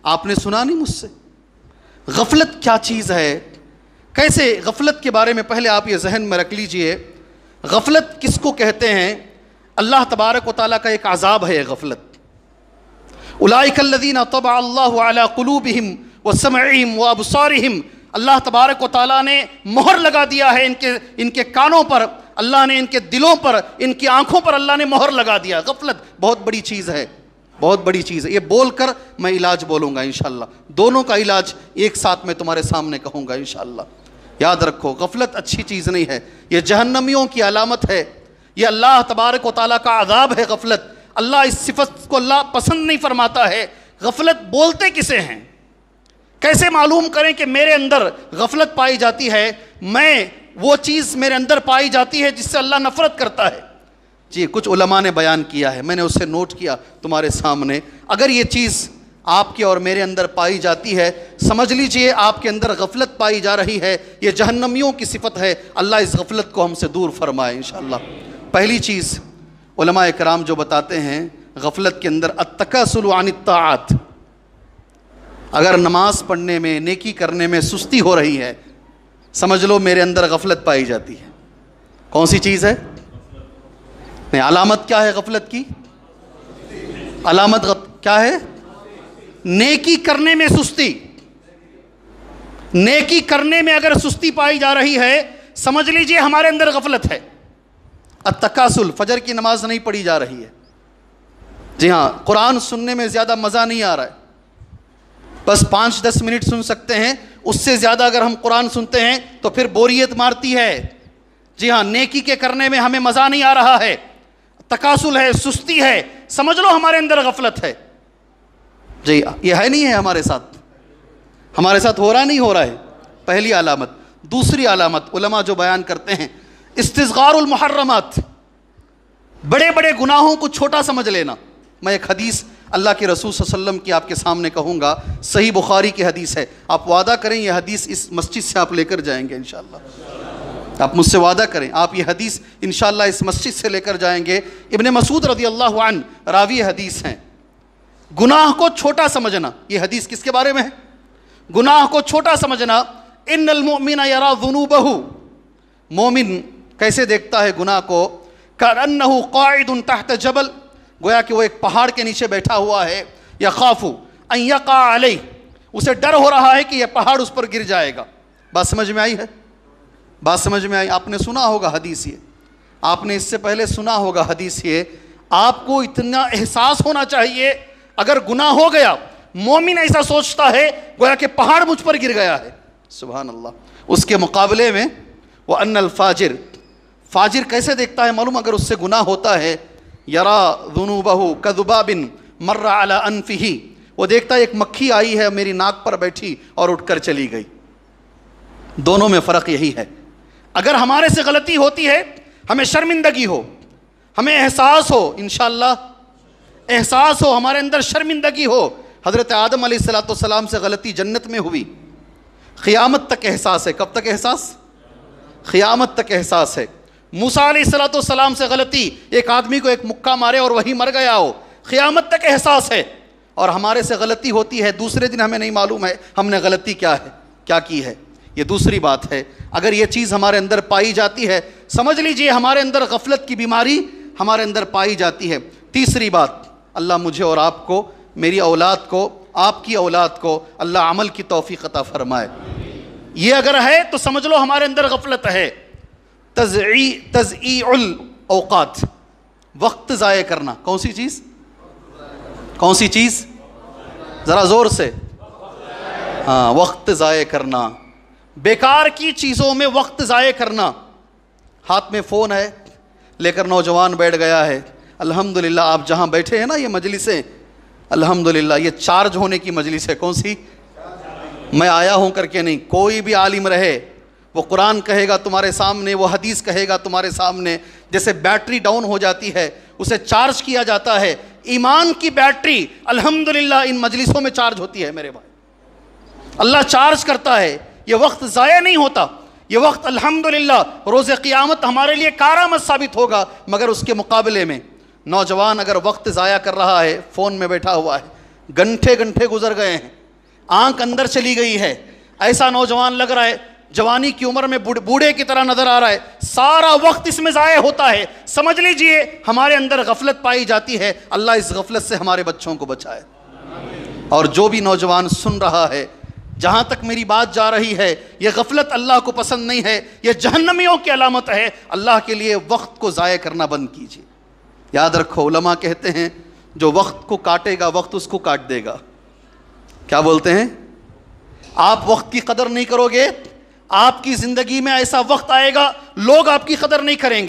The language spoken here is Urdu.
آپ نے سنا نہیں مجھ سے؟ غفلت کیا چیز ہے؟ کیسے غفلت کے بارے میں پہلے آپ یہ ذہن میں رکھ لیجئے، غفلت کس کو کہتے ہیں؟ اللہ تبارک و تعالیٰ کا ایک عذاب ہے یہ غفلت۔ اولئک الذین طبع اللہ علی قلوبہم وسمعہم وابصارہم، اللہ تبارک و تعالیٰ نے مہر لگا دیا ہے ان کے کانوں پر، اللہ نے ان کے دلوں پر، ان کی آنکھوں پر اللہ نے مہر لگا دیا۔ غفلت بہت بڑی چیز ہے، بہت بڑی چیز ہے۔ یہ بول کر میں علاج بولوں گا انشاءاللہ، دونوں کا علاج ایک ساتھ میں تمہارے سامنے کہوں گا انشاءاللہ۔ یاد رکھو، غفلت اچھی چیز نہیں ہے، یہ جہنمیوں کی علامت ہے، یہ اللہ تبارک و تعالیٰ کا عذاب ہے غفلت۔ اللہ اس صفت کو اللہ پسند نہیں فرماتا ہے۔ غفلت بولتے کسے ہیں؟ کیسے معلوم کریں کہ میرے اندر غفلت پائی جاتی ہے؟ میں وہ چیز میرے اندر پائی جاتی ہے جس سے اللہ نفرت کرتا ہے۔ جی کچھ علماء نے بیان کیا ہے، میں نے اسے نوٹ کیا تمہارے سامنے۔ اگر یہ چیز آپ کے اور میرے اندر پائی جاتی ہے، سمجھ لیجئے آپ کے اندر غفلت پائی جا رہی ہے، یہ جہنمیوں کی صفت ہے۔ اللہ اس غفلت کو ہم سے دور فرمائے انشاءاللہ۔ پہلی چیز علماء کرام جو بتاتے ہیں غفلت کے اندر التکاسل عن الطاعات، اگر نماز پڑھنے میں، نیکی کرنے میں سستی ہو رہی ہے، سمجھ لو میرے اندر غفلت پائی جاتی ہے۔ کون سی چیز ہے؟ نہیں، علامت کیا ہے غفلت کی؟ علامت کیا ہے؟ نیکی کرنے میں سستی۔ نیکی کرنے میں اگر سستی پائی جا رہی ہے، سمجھ لیجئے ہمارے اندر غفلت ہے۔ التکاسل، فجر کی نماز نہیں پڑھی جا رہی ہے، جی ہاں، قرآن سننے میں زیادہ مزہ نہیں آ رہا ہے، بس 5-10 منٹ سن سکتے ہیں، اس سے زیادہ اگر ہم قرآن سنتے ہیں تو پھر بوریت مارتی ہے۔ جی ہاں، نیکی کے کرنے میں ہمیں مزہ نہیں آ رہا ہے، تکاسل ہے، سستی ہے، سمجھ لو ہمارے اندر غفلت ہے۔ جی یہ ہے نہیں ہے ہمارے ساتھ ہو رہا نہیں ہو رہا ہے، پہلی علامت۔ دوسری علامت علماء جو بیان کرتے ہیں استصغار المحرمات، بڑے بڑے گناہوں کو چھوٹا سمجھ لینا۔ میں ایک حدیث اللہ کے رسول صلی اللہ علیہ وسلم کی آپ کے سامنے کہوں گا، صحیح بخاری کی حدیث ہے، آپ وعدہ کریں یہ حدیث اس مسجد سے آپ لے کر جائیں گے انشاءاللہ، آپ مجھ سے وعدہ کریں آپ یہ حدیث انشاءاللہ اس مسجد سے لے کر جائیں گے۔ ابن مسعود رضی اللہ عنہ راوی حدیث ہیں۔ گناہ کو چھوٹا سمجھنا، یہ حدیث کس کے بارے میں ہے؟ گناہ کو چھوٹا سمجھنا۔ ان المؤمن یرا ذنوبہ، مومن کیسے دیکھتا ہے گناہ کو؟ کأنہ قاعد تحت جبل، گویا کہ وہ ایک پہاڑ کے نیچے بیٹھا ہوا ہے، یخاف ان یقع علیہ، اسے ڈر ہو رہا ہے کہ یہ پہاڑ اس پر گر جائے گا۔ بات سمجھ میں آئی ہے؟ بات سمجھ میں آئی؟ آپ نے سنا ہوگا حدیث یہ، آپ نے اس سے پہلے سنا ہوگا حدیث یہ۔ آپ کو اتنا احساس ہونا چاہیے، اگر گناہ ہو گیا مومن ایسا سوچتا ہے گویا کہ پہاڑ مجھ پر گر گیا ہے، سبحان اللہ۔ اس کے مقابلے میں وَأَنَّ الْفَاجِرِ، فاجر کیسے دیکھتا ہے معلوم؟ اگر اس سے گناہ ہوتا ہے، یرا ذنوبہ کذباب مر علی انفہ، وہ دیکھتا ہے ایک مکھی آئی ہے میری ناک پر بیٹھی اور اٹھ کر چلی گئی۔ دونوں میں فرق یہی ہے، اگر ہمارے سے غلطی ہوتی ہے، ہمیں شرمندگی ہو، ہمیں احساس ہو، انشاءاللہ احساس ہو، ہمارے اندر شرمندگی ہو۔ حضرت آدم علیہ السلام سے غلطی جنت میں ہوئی، قیامت تک احساس ہے۔ کب تک احساس؟ قیامت تک احساس ہے۔ موسیٰ علیہ السلام سے غلطی، ایک آدمی کو ایک مکہ مارے اور وہی مر گیا ہو، قیامت تک احساس ہے۔ اور ہمارے سے غلطی ہوتی ہے، دوسرے دن ہمیں نہیں معلوم ہے ہم نے غلطی کیا ہے، کیا کی ہے، یہ دوسری بات ہے۔ اگر یہ چیز ہمارے اندر پائی جاتی ہے، سمجھ لیجئے ہمارے اندر غفلت کی بیماری ہمارے اندر پائی جاتی ہے۔ تیسری بات، اللہ مجھے اور آپ کو، میری اولاد کو، آپ کی اولاد کو اللہ عمل کی توفیق عطا فرمائے۔ یہ اگر ہے تو سمجھ لو ہمارے اندر غفلت ہے۔ تضییع الاوقات، وقت ضائع کرنا۔ کون سی چیز؟ کون سی چیز؟ ذرا زور سے، ہاں، وقت ضائع کرنا، بیکار کی چیزوں میں وقت ضائع کرنا۔ ہاتھ میں فون ہے لے کر نوجوان بیٹھ گیا ہے، الحمدللہ آپ جہاں بیٹھے ہیں نا یہ مجلسیں، الحمدللہ یہ چارج ہونے کی مجلس ہے۔ کون سی؟ میں آیا ہوں کر کے نہیں، کوئی بھی عالم رہے، وہ قرآن کہے گا تمہارے سامنے، وہ حدیث کہے گا تمہارے سامنے، جیسے بیٹری ڈاؤن ہو جاتی ہے اسے چارج کیا جاتا ہے، ایمان کی بیٹری الحمدللہ ان مجلسوں میں چارج ہوتی ہے میرے بھائی، اللہ چارج کرتا ہے، یہ وقت ضائع نہیں ہوتا، یہ وقت الحمدللہ روز قیامت ہمارے لیے کارآمد ثابت ہوگا۔ مگر اس کے مقابلے میں نوجوان اگر وقت ضائع کر رہا ہے، فون میں بیٹھا ہوا ہے، گھنٹے گھنٹے گزر گئے ہیں، آنکھ اندر چلی گئی ہے، ایسا نوجوان لگ رہا ہے جوانی کی عمر میں بوڑھے کی طرح نظر آ رہا ہے، سارا وقت اس میں ضائع ہوتا ہے۔ سمجھ لیجئے ہمارے اندر غفلت پائی جاتی ہے، اللہ اس غفلت سے ہمارے بچوں کو بچائے۔ اور جو بھی نوجوان سن رہا ہے، جہاں تک میری بات جا رہی ہے، یہ غفلت اللہ کو پسند نہیں ہے، یہ جہنمیوں کی علامت ہے۔ اللہ کے لیے وقت کو ضائع کرنا بند کیجیے۔ یاد رکھو، علماء کہتے ہیں جو وقت کو کاٹے گا وقت اس کو کاٹ دے گا۔ کیا بولتے ہیں؟ آپ وقت کی قدر نہیں کرو گے، آپ کی زندگی میں ایسا وقت آئے گا لوگ آپ کی قدر نہیں کریں گے۔